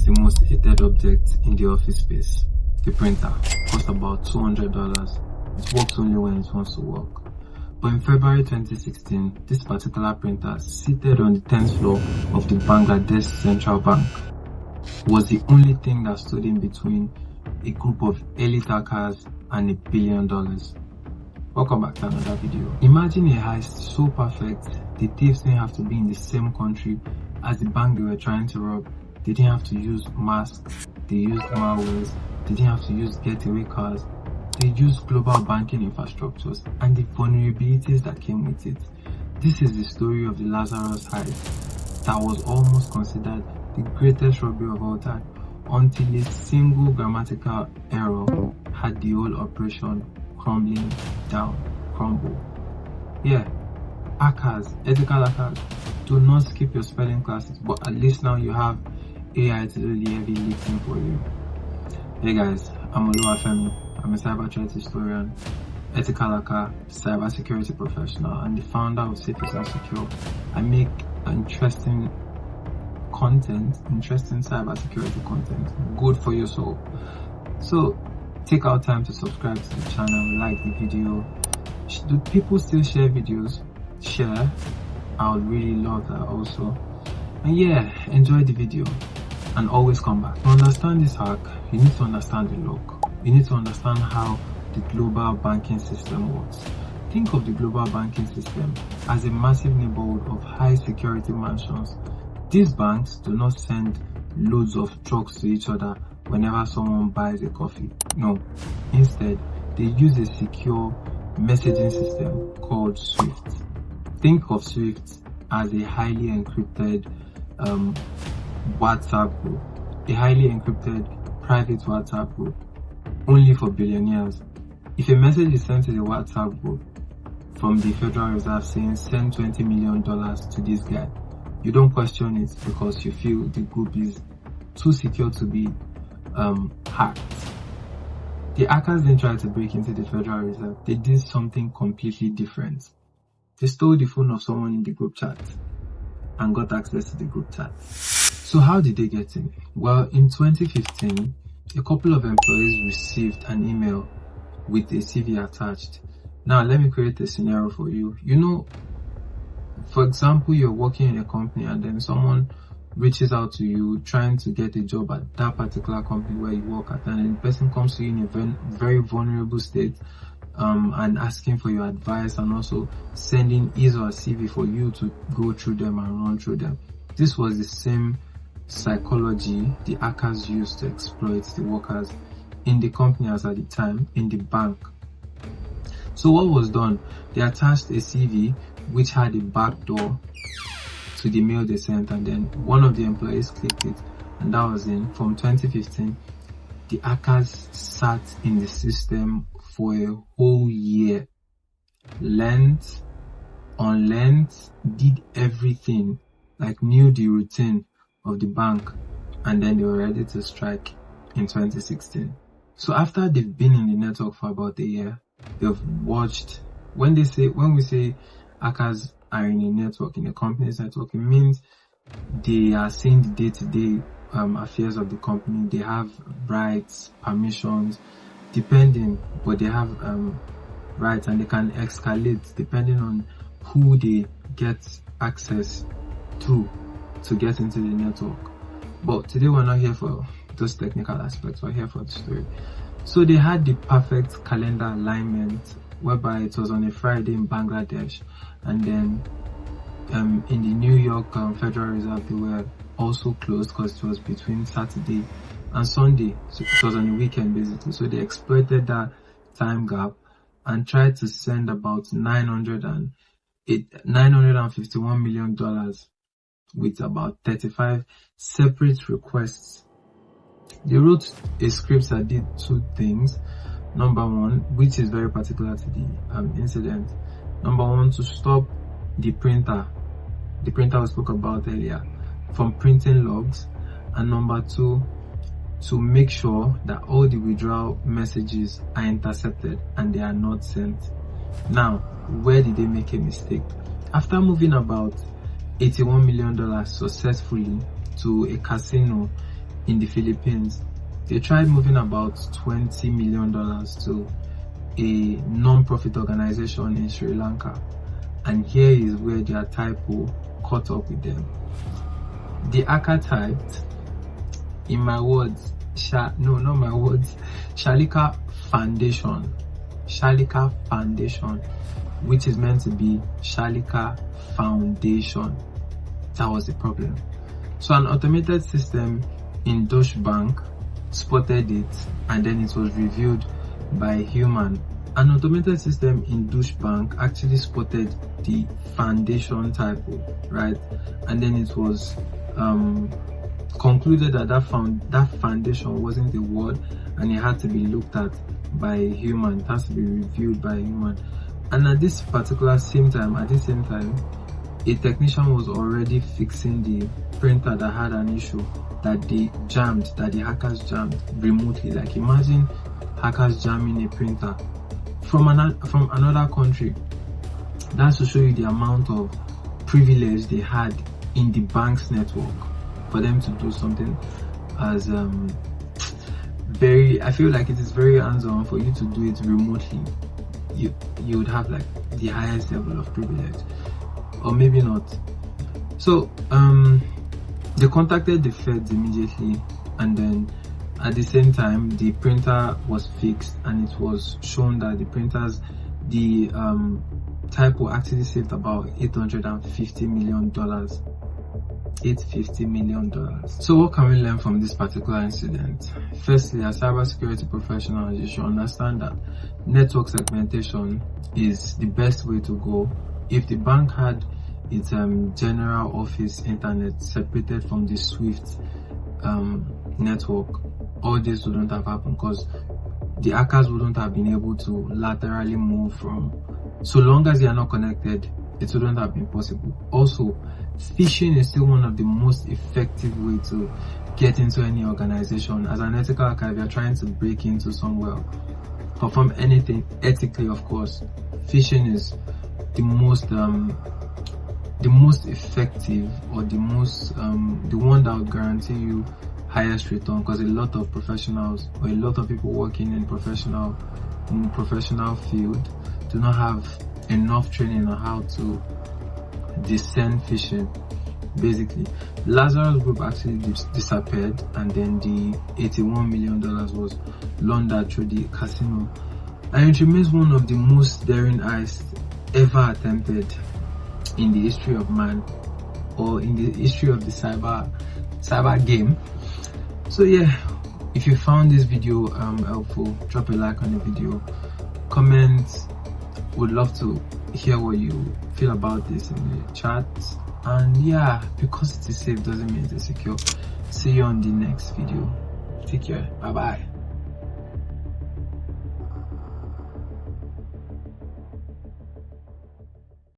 the most hated object in the office space. The printer costs about $200. It works only when it wants to work. But in February 2016, this particular printer, seated on the 10th floor of the Bangladesh Central Bank, was the only thing that stood in between a group of elite hackers and $1 billion. Welcome back to another video. Imagine a heist so perfect, the thieves didn't have to be in the same country as the bank they were trying to rob. They didn't have to use masks, they used malwares, they didn't have to use getaway cars, they used global banking infrastructures and the vulnerabilities that came with it. This is the story of the Lazarus heist that was almost considered the greatest robbery of all time until a single grammatical error had the whole operation crumbling down. Yeah, hackers, ethical hackers, do not skip your spelling classes, but at least now you have AI to do the heavy lifting for you. Hey guys, I'm Oluwafemi. I'm a cyber threat historian, ethical hacker, cybersecurity professional, and the founder of Safe and Secure. I make interesting cybersecurity content, good for your soul. So take out time to subscribe to the channel, like the video. Do people still share videos? Share. I would really love that also. And yeah, enjoy the video and always come back. To understand this hack, you need to understand the log. You need to understand how the global banking system works. Think of the global banking system as a massive neighborhood of high security mansions. These banks do not send loads of trucks to each other whenever someone buys a coffee. No, instead they use a secure messaging system called Swift. Think of Swift as a highly encrypted WhatsApp group, a highly encrypted private WhatsApp group only for billionaires. If a message is sent to the WhatsApp group from the Federal Reserve saying send $20 million to this guy, you don't question it because you feel the group is too secure to be hacked. The hackers didn't try to break into the Federal Reserve. They did something completely different. They stole the phone of someone in the group chat and got access to the group chat. So how did they get in? Well, in 2015, a couple of employees received an email with a CV attached. Now, let me create a scenario for you. You know, for example, you're working in a company and then someone reaches out to you trying to get a job at that particular company where you work at, and the person comes to you in a very vulnerable state and asking for your advice and also sending his or her CV for you to go through them and run through them. This was the same psychology the hackers used to exploit the workers in the company as at the time in the bank. So what was done? They attached a CV which had a backdoor to the mail they sent, and then one of the employees clicked it, and that was in. From 2015, the hackers sat in the system for a whole year, learned, did everything, like knew the routine of the bank, and then they were ready to strike in 2016. So after they've been in the network for about a year, they've watched. When we say hackers are in a network, in a company's network, it means they are seeing the day-to-day affairs of the company. They have rights, permissions, depending, but they have rights, and they can escalate depending on who they get access to get into the network. But today we're not here for those technical aspects, we're here for the story. So they had the perfect calendar alignment whereby it was on a Friday in Bangladesh, and then in the New York Federal Reserve they were also closed because it was between Saturday and Sunday, so it was on a weekend basically. So they exploited that time gap and tried to send about $951 million with about 35 separate requests. They wrote a script that did two things. Number one, which is very particular to the incident. Number one, to stop the printer we spoke about earlier, from printing logs. And number two, to make sure that all the withdrawal messages are intercepted and they are not sent. Now, where did they make a mistake? After moving about $81 million successfully to a casino in the Philippines. They tried moving about $20 million to a non-profit organization in Sri Lanka, and here is where their typo caught up with them. The hacker typed, in my words, Shalika Foundation, which is meant to be Shalika Foundation. That was the problem. So an automated system in Deutsche Bank spotted it, and then it was reviewed by a human. An automated system in Deutsche Bank actually spotted the foundation typo, right? And then it was concluded that that foundation wasn't a word, and it had to be looked at by a human. It has to be reviewed by a human. And at this same time, a technician was already fixing the printer that had an issue that the hackers jammed remotely. Like, imagine hackers jamming a printer from another country. That's to show you the amount of privilege they had in the bank's network for them to do something as I feel like it is very hands-on. For you to do it remotely, you would have like the highest level of privilege, or maybe not. So they contacted the feds immediately, and then at the same time the printer was fixed, and it was shown that the typo actually saved about $850 million. $850 million. So what can we learn from this particular incident? Firstly, as cybersecurity professionals, you should understand that network segmentation is the best way to go. If the bank had its general office internet separated from the SWIFT network, all this wouldn't have happened, because the hackers wouldn't have been able to laterally move from. So long as they are not connected, it wouldn't have been possible. Also, phishing is still one of the most effective ways to get into any organization. As an ethical hacker, if you're trying to break into somewhere, perform anything ethically, of course, phishing is the most effective, or the one that would guarantee you highest return, because a lot of professionals, or a lot of people working in professional field, do not have enough training on how to discern phishing. Basically, Lazarus group actually disappeared, and then the $81 million was laundered through the casino, and it remains one of the most daring heists ever attempted in the history of man, or in the history of the cyber game. So yeah, if you found this video helpful, drop a like on the video, comment. Would love to hear what you feel about this in the chat. And yeah, because it is safe doesn't mean it is secure. See you on the next video. Take care. Bye bye.